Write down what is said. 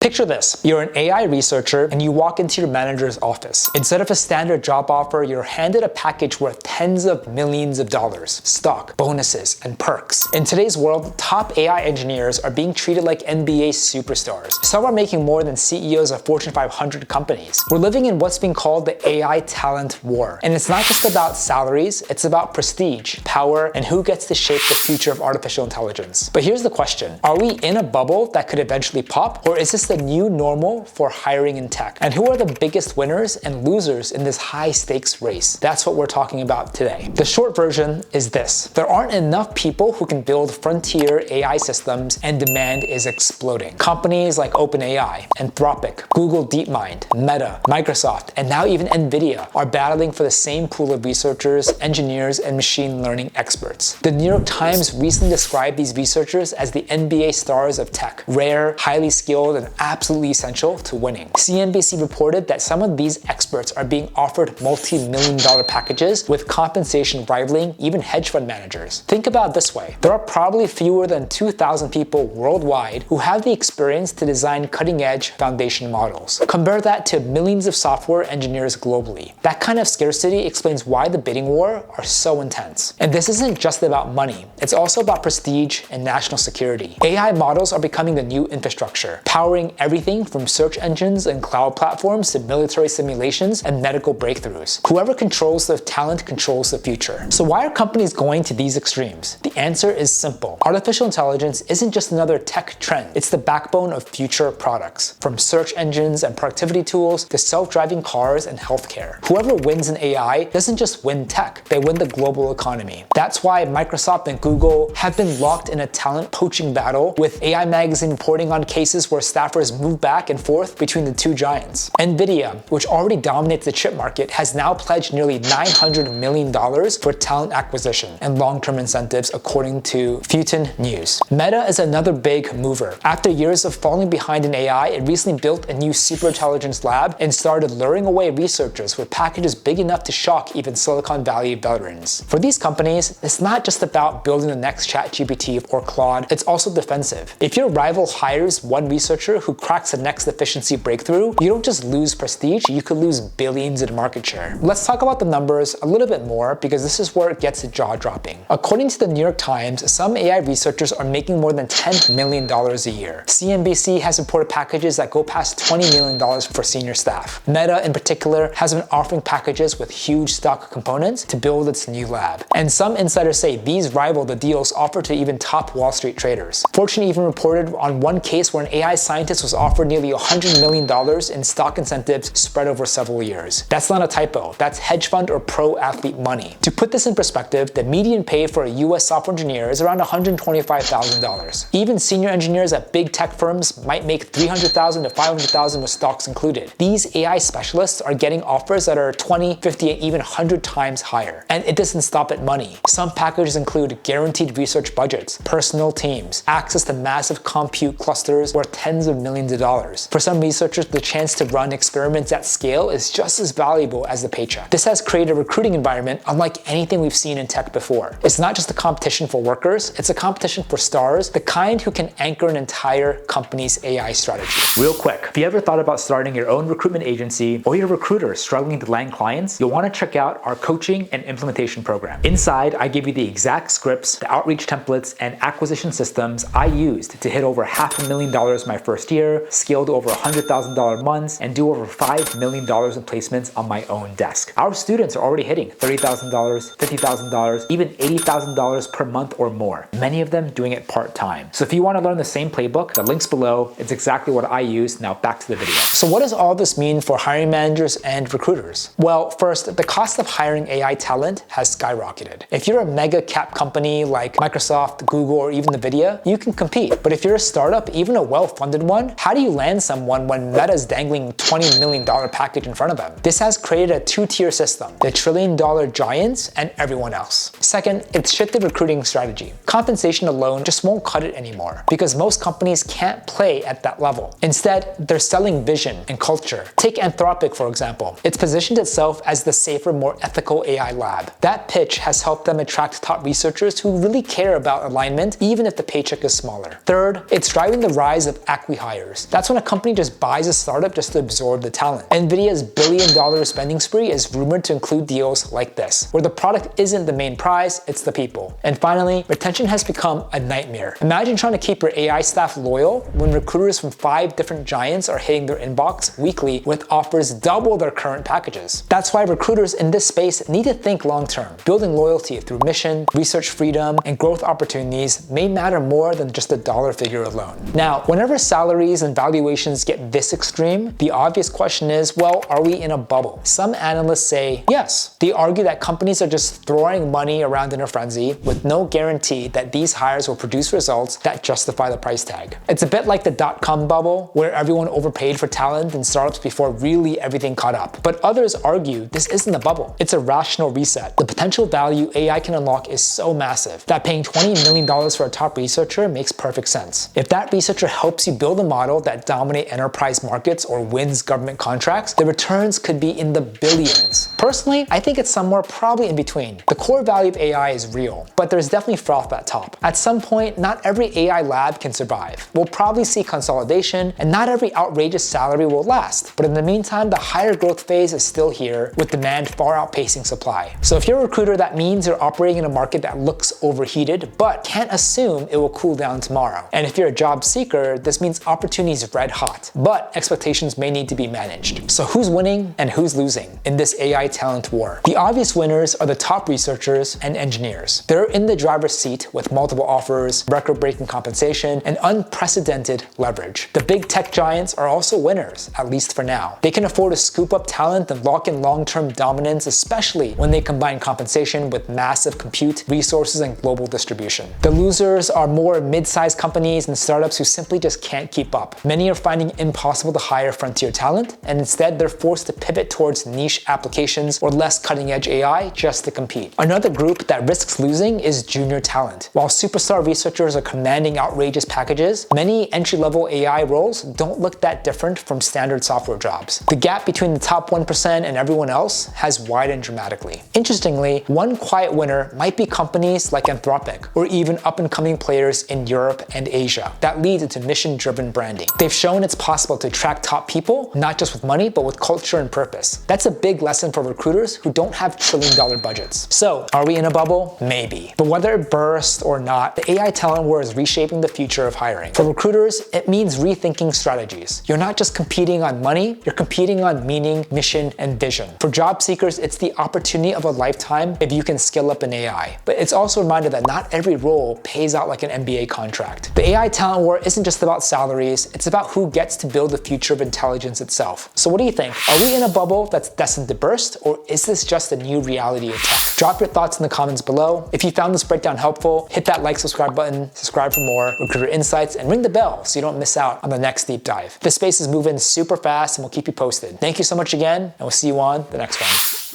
Picture this, you're an AI researcher and you walk into your manager's office. Instead of a standard job offer, you're handed a package worth tens of millions of dollars, stock, bonuses, and perks. In today's world, top AI engineers are being treated like NBA superstars. Some are making more than CEOs of Fortune 500 companies. We're living in what's being called the AI talent war. And it's not just about salaries, it's about prestige, power, and who gets to shape the future of artificial intelligence. But here's the question, are we in a bubble that could eventually pop, or is this the new normal for hiring in tech? And who are the biggest winners and losers in this high stakes race? That's what we're talking about today. The short version is this. There aren't enough people who can build frontier AI systems and demand is exploding. Companies like OpenAI, Anthropic, Google DeepMind, Meta, Microsoft, and now even NVIDIA are battling for the same pool of researchers, engineers, and machine learning experts. The New York Times recently described these researchers as the NBA stars of tech, rare, highly skilled, and absolutely essential to winning. CNBC reported that some of these experts are being offered multi-million-dollar packages with compensation rivaling even hedge fund managers. Think about it this way. There are probably fewer than 2,000 people worldwide who have the experience to design cutting-edge foundation models. Compare that to millions of software engineers globally. That kind of scarcity explains why the bidding war are so intense. And this isn't just about money. It's also about prestige and national security. AI models are becoming the new infrastructure, powering everything from search engines and cloud platforms to military simulations and medical breakthroughs. Whoever controls the talent controls the future. So why are companies going to these extremes? The answer is simple. Artificial intelligence isn't just another tech trend. It's the backbone of future products, from search engines and productivity tools to self-driving cars and healthcare. Whoever wins in AI doesn't just win tech, they win the global economy. That's why Microsoft and Google have been locked in a talent poaching battle, with AI Magazine reporting on cases where staffers move back and forth between the two giants. NVIDIA, which already dominates the chip market, has now pledged nearly $900 million for talent acquisition and long-term incentives, according to Futin News. Meta is another big mover. After years of falling behind in AI, it recently built a new superintelligence lab and started luring away researchers with packages big enough to shock even Silicon Valley veterans. For these companies, it's not just about building the next ChatGPT or Claude, it's also defensive. If your rival hires one researcher who cracks the next efficiency breakthrough, you don't just lose prestige, you could lose billions in market share. Let's talk about the numbers a little bit more, because this is where it gets jaw-dropping. According to the New York Times, some AI researchers are making more than $10 million a year. CNBC has reported packages that go past $20 million for senior staff. Meta, in particular, has been offering packages with huge stock components to build its new lab. And some insiders say these rival the deals offered to even top Wall Street traders. Fortune even reported on one case where an AI scientist was offered nearly $100 million in stock incentives spread over several years. That's not a typo, that's hedge fund or pro athlete money. To put this in perspective, the median pay for a US software engineer is around $125,000. Even senior engineers at big tech firms might make $300,000 to $500,000 with stocks included. These AI specialists are getting offers that are 20, 50, and even 100 times higher. And it doesn't stop at money. Some packages include guaranteed research budgets, personal teams, access to massive compute clusters worth tens of millions of dollars. For some researchers, the chance to run experiments at scale is just as valuable as the paycheck. This has created a recruiting environment unlike anything we've seen in tech before. It's not just a competition for workers, it's a competition for stars, the kind who can anchor an entire company's AI strategy. Real quick, if you ever thought about starting your own recruitment agency, or you're a recruiter struggling to land clients, you'll want to check out our coaching and implementation program. Inside, I give you the exact scripts, the outreach templates, and acquisition systems I used to hit over $500,000 my first year, scale to over $100,000 months, and do over $5 million in placements on my own desk. Our students are already hitting $30,000, $50,000, even $80,000 per month or more, many of them doing it part-time. So if you want to learn the same playbook, the link's below. It's exactly what I use. Now back to the video. So what does all this mean for hiring managers and recruiters? Well, first, the cost of hiring AI talent has skyrocketed. If you're a mega cap company like Microsoft, Google, or even NVIDIA, you can compete. But if you're a startup, even a well-funded one, how do you land someone when Meta's dangling $20 million package in front of them? This has created a two-tier system, the trillion-dollar giants and everyone else. Second, it's shifted recruiting strategy. Compensation alone just won't cut it anymore, because most companies can't play at that level. Instead, they're selling vision and culture. Take Anthropic, for example. It's positioned itself as the safer, more ethical AI lab. That pitch has helped them attract top researchers who really care about alignment, even if the paycheck is smaller. Third, it's driving the rise of acqui-hires. hires. That's when a company just buys a startup just to absorb the talent. Nvidia's billion-dollar spending spree is rumored to include deals like this, where the product isn't the main prize, it's the people. And finally, retention has become a nightmare. Imagine trying to keep your AI staff loyal when recruiters from 5 different giants are hitting their inbox weekly with offers double their current packages. That's why recruiters in this space need to think long-term. Building loyalty through mission, research freedom, and growth opportunities may matter more than just a dollar figure alone. Now, whenever salaries and valuations get this extreme, the obvious question is, well, are we in a bubble? Some analysts say yes. They argue that companies are just throwing money around in a frenzy with no guarantee that these hires will produce results that justify the price tag. It's a bit like the dot-com bubble, where everyone overpaid for talent and startups before really everything caught up. But others argue this isn't a bubble. It's a rational reset. The potential value AI can unlock is so massive that paying $20 million for a top researcher makes perfect sense. If that researcher helps you build a model that dominates enterprise markets or wins government contracts, the returns could be in the billions. Personally, I think it's somewhere probably in between. The core value of AI is real, but there's definitely froth at top. At some point, not every AI lab can survive. We'll probably see consolidation, and not every outrageous salary will last. But in the meantime, the higher growth phase is still here, with demand far outpacing supply. So if you're a recruiter, that means you're operating in a market that looks overheated, but can't assume it will cool down tomorrow. And if you're a job seeker, this means opportunities red hot, but expectations may need to be managed. So who's winning and who's losing in this AI talent war? The obvious winners are the top researchers and engineers. They're in the driver's seat with multiple offers, record-breaking compensation, and unprecedented leverage. The big tech giants are also winners, at least for now. They can afford to scoop up talent and lock in long-term dominance, especially when they combine compensation with massive compute, resources, and global distribution. The losers are more mid-sized companies and startups who simply just can't keep up. Many are finding it impossible to hire frontier talent, and instead they're forced to pivot towards niche applications or less cutting-edge AI just to compete. Another group that risks losing is junior talent. While superstar researchers are commanding outrageous packages, many entry-level AI roles don't look that different from standard software jobs. The gap between the top 1% and everyone else has widened dramatically. Interestingly, one quiet winner might be companies like Anthropic, or even up-and-coming players in Europe and Asia that lead into mission-driven branding. They've shown it's possible to attract top people, not just with money, but with culture and purpose. That's a big lesson for recruiters who don't have trillion-dollar budgets. So, are we in a bubble? Maybe. But whether it bursts or not, the AI talent war is reshaping the future of hiring. For recruiters, it means rethinking strategies. You're not just competing on money, you're competing on meaning, mission, and vision. For job seekers, it's the opportunity of a lifetime if you can skill up in AI. But it's also a reminder that not every role pays out like an MBA contract. The AI talent war isn't just about salaries, it's about who gets to build the future of intelligence itself. So what do you think? Are we in a bubble that's destined to burst, or is this just a new reality of tech? Drop your thoughts in the comments below. If you found this breakdown helpful, hit that like, subscribe button, subscribe for more recruiter insights, and ring the bell so you don't miss out on the next deep dive. This space is moving super fast and we'll keep you posted. Thank you so much again, and we'll see you on the next one.